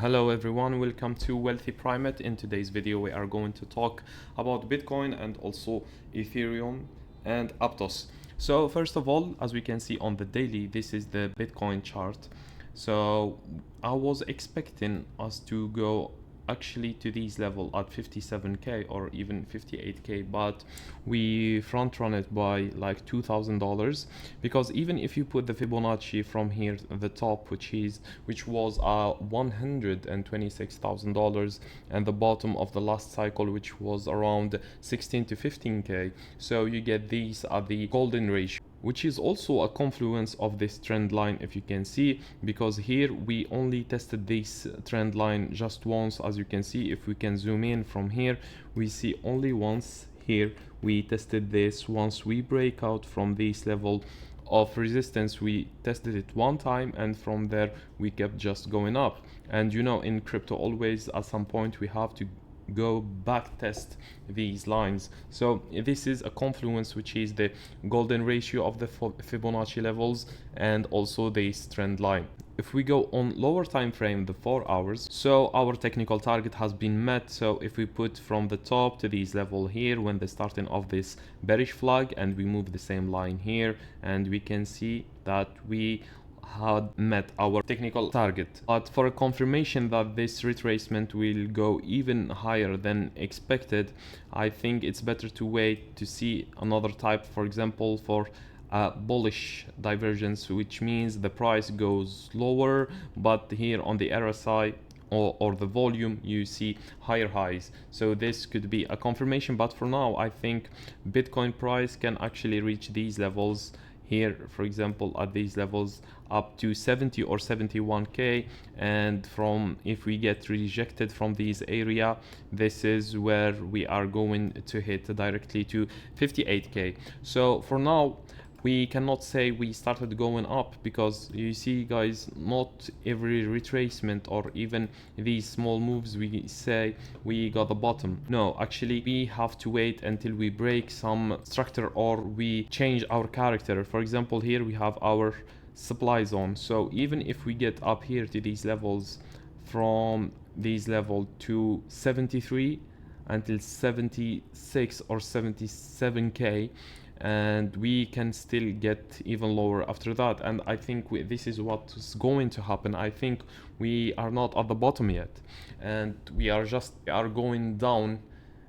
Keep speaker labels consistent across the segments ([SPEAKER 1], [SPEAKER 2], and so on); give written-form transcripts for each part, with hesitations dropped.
[SPEAKER 1] Hello everyone, welcome to Wealthy Primate. In today's video we are going to talk about Bitcoin and also Ethereum and Aptos. So first of all, as we can see on the daily, this is the Bitcoin chart. So I was expecting us to go actually to these level at 57k or even 58k, but we front run it by like $2,000, because even if you put the Fibonacci from here the top, which was $126,000, and the bottom of the last cycle, which was around 16 to 15k, so you get these at the golden ratio, which is also a confluence of this trend line, if you can see, because here we only tested this trend line just once. As you can see, if we can zoom in from here, we see only once here we tested this. Once we break out from this level of resistance, we tested it one time, and from there we kept just going up. And you know, in crypto always at some point we have to go back test these lines. So this is a confluence, which is the golden ratio of the Fibonacci levels and also this trend line. If we go on lower time frame, the 4 hours, so our technical target has been met. So if we put from the top to these level here when the starting of this bearish flag, and we move the same line here, and we can see that we had met our technical target. But for a confirmation that this retracement will go even higher than expected, I think it's better to wait to see another type, for example for bullish divergence, which means the price goes lower, but here on the RSI or the volume you see higher highs. So this could be a confirmation, but for now I think Bitcoin price can actually reach these levels here, for example at these levels up to 70 or 71k, and from if we get rejected from this area, this is where we are going to hit directly to 58k. So for now we cannot say we started going up, because you see guys, not every retracement or even these small moves we say we got the bottom. No, actually we have to wait until we break some structure or we change our character. For example, here we have our supply zone. So even if we get up here to these levels, from these level to 73 until 76 or 77k, and we can still get even lower after that. And I think this is what is going to happen. I think we are not at the bottom yet, and we are going down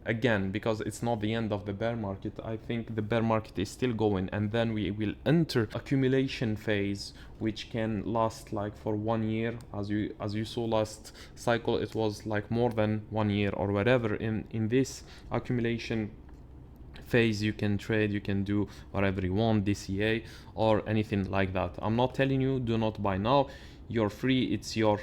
[SPEAKER 1] again, because it's not the end of the bear market. I think the bear market is still going, and then we will enter accumulation phase, which can last like for 1 year. As you saw last cycle, it was like more than 1 year or whatever. In this accumulation phase, you can trade, you can do whatever you want, DCA or anything like that. I'm not telling you do not buy now, you're free, it's your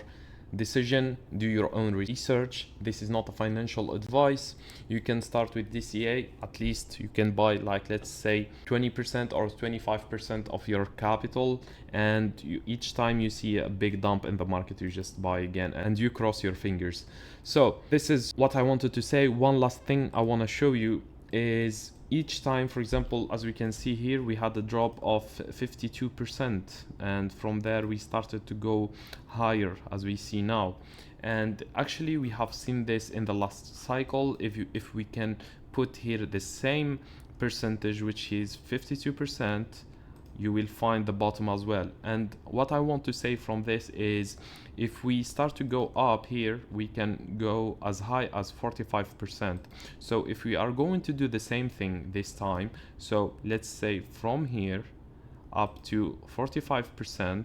[SPEAKER 1] decision, do your own research. This is not a financial advice. You can start with DCA. At least you can buy like, let's say 20% or 25% of your capital, and each time you see a big dump in the market, you just buy again and you cross your fingers. So this is what I wanted to say. One last thing I want to show you is each time, for example, as we can see here, we had a drop of 52%, and from there we started to go higher, as we see now. And actually we have seen this in the last cycle. If we can put here the same percentage, which is 52%, you will find the bottom as well. And what I want to say from this is, if we start to go up here, we can go as high as 45%. So if we are going to do the same thing this time, so let's say from here up to 45%,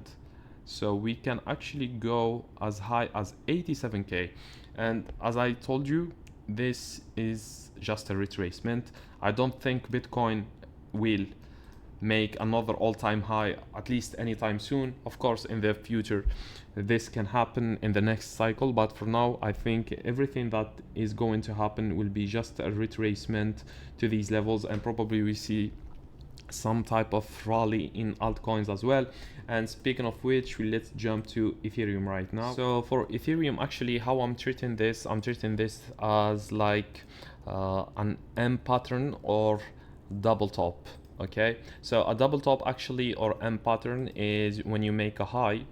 [SPEAKER 1] so we can actually go as high as 87k. And as I told you, this is just a retracement. I don't think Bitcoin will make another all-time high, at least anytime soon. Of course, in the future this can happen in the next cycle, but for now I think everything that is going to happen will be just a retracement to these levels, and probably we see some type of rally in altcoins as well. And speaking of which, let's jump to Ethereum right now. So for Ethereum, actually how I'm treating this as like an M pattern or double top. Okay, so a double top actually, or M pattern, is when you make a high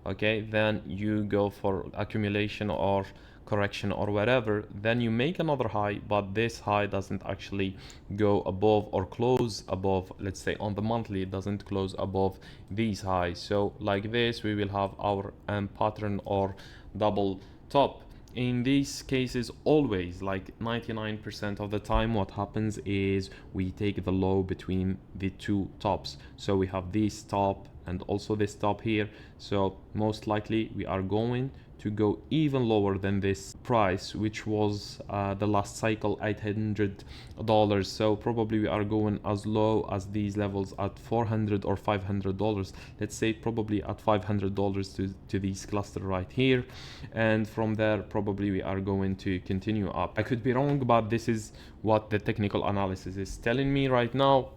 [SPEAKER 1] okay, then you go for accumulation or correction or whatever, then you make another high, but this high doesn't actually go above or close above, let's say on the monthly, it doesn't close above these highs. So like this, we will have our pattern or double top. In these cases, always, like 99% of the time, what happens is we take the low between the two tops. So we have this top and also this top here. So most likely we are going to go even lower than this price, which was the last cycle $800. So probably we are going as low as these levels at $400 or $500. Let's say probably at $500 to these cluster right here, and from there probably we are going to continue up. I could be wrong, but this is what the technical analysis is telling me right now.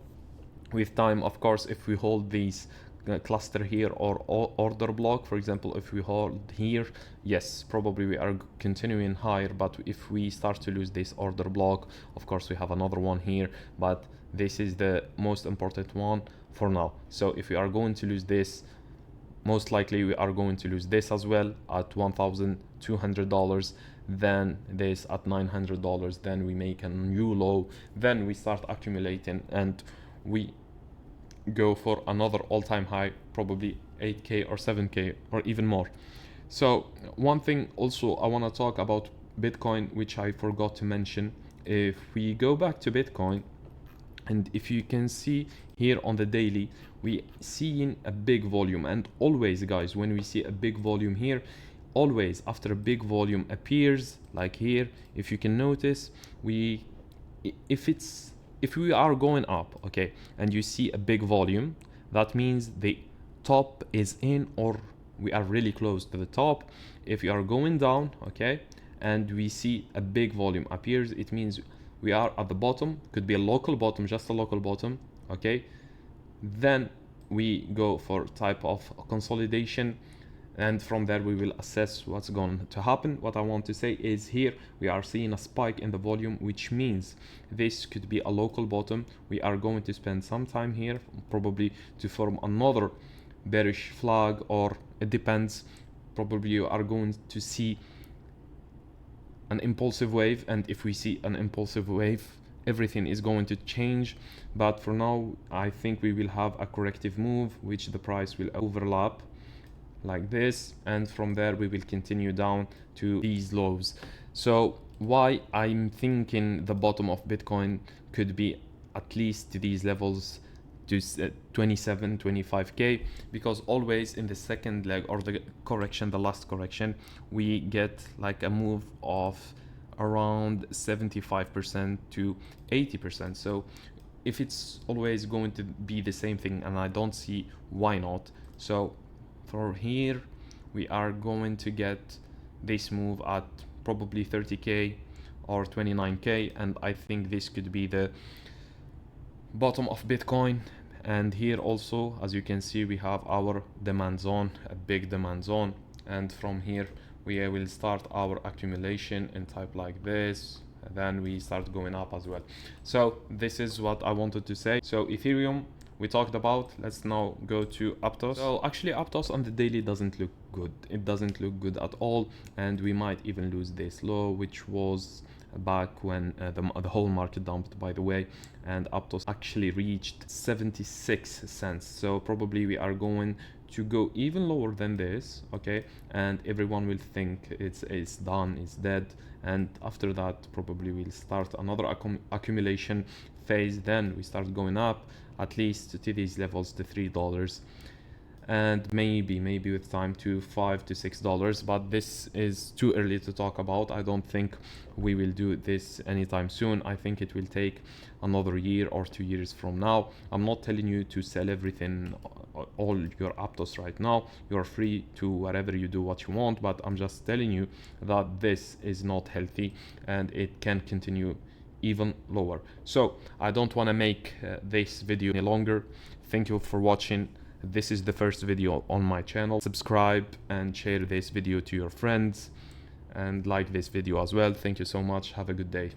[SPEAKER 1] With time, of course, if we hold these cluster here or order block, for example, if we hold here, yes, probably we are continuing higher. But if we start to lose this order block, of course we have another one here, but this is the most important one for now. So if we are going to lose this, most likely we are going to lose this as well at $1,200, then this at $900, then we make a new low, then we start accumulating and we go for another all-time high, probably 8k or 7k or even more. So one thing also I want to talk about Bitcoin, which I forgot to mention. If we go back to Bitcoin, and if you can see here on the daily, we seeing a big volume, and always guys, when we see a big volume here, always after a big volume appears, like here, if you can notice, if we are going up, okay, and you see a big volume, that means the top is in, or we are really close to the top. If you are going down, okay, and we see a big volume appears, it means we are at the bottom. Could be a local bottom, just a local bottom, okay. Then we go for type of consolidation, and from there we will assess what's going to happen. What I want to say is here we are seeing a spike in the volume, which means this could be a local bottom. We are going to spend some time here probably to form another bearish flag, or it depends, probably you are going to see an impulsive wave, and if we see an impulsive wave, everything is going to change. But for now I think we will have a corrective move, which the price will overlap like this, and from there we will continue down to these lows. So why I'm thinking the bottom of Bitcoin could be at least to these levels, to 25k, because always in the second leg or the correction, the last correction, we get like a move of around 75% to 80%. So if it's always going to be the same thing, and I don't see why not. So for here we are going to get this move at probably 30k or 29k, and I think this could be the bottom of Bitcoin. And here also, as you can see, we have our demand zone, a big demand zone, and from here we will start our accumulation in type like this, and then we start going up as well. So this is what I wanted to say. So Ethereum we talked about. Let's now go to Aptos. So actually Aptos on the daily doesn't look good. It doesn't look good at all, and we might even lose this low, which was back when the whole market dumped, by the way, and Aptos actually reached 76 cents. So probably we are going to go even lower than this, okay, and everyone will think it's done, it's dead, and after that probably we'll start another accumulation phase. Then we start going up at least to these levels, to $3, and maybe with time to $5 to $6, but this is too early to talk about. I don't think we will do this anytime soon. I think it will take another year or 2 years from now. I'm not telling you to sell everything, all your Aptos right now. You're free to whatever you do what you want, but I'm just telling you that this is not healthy and it can continue even lower. So I don't want to make this video any longer. Thank you for watching. This is the first video on my channel. Subscribe and share this video to your friends, and like this video as well. Thank you so much. Have a good day.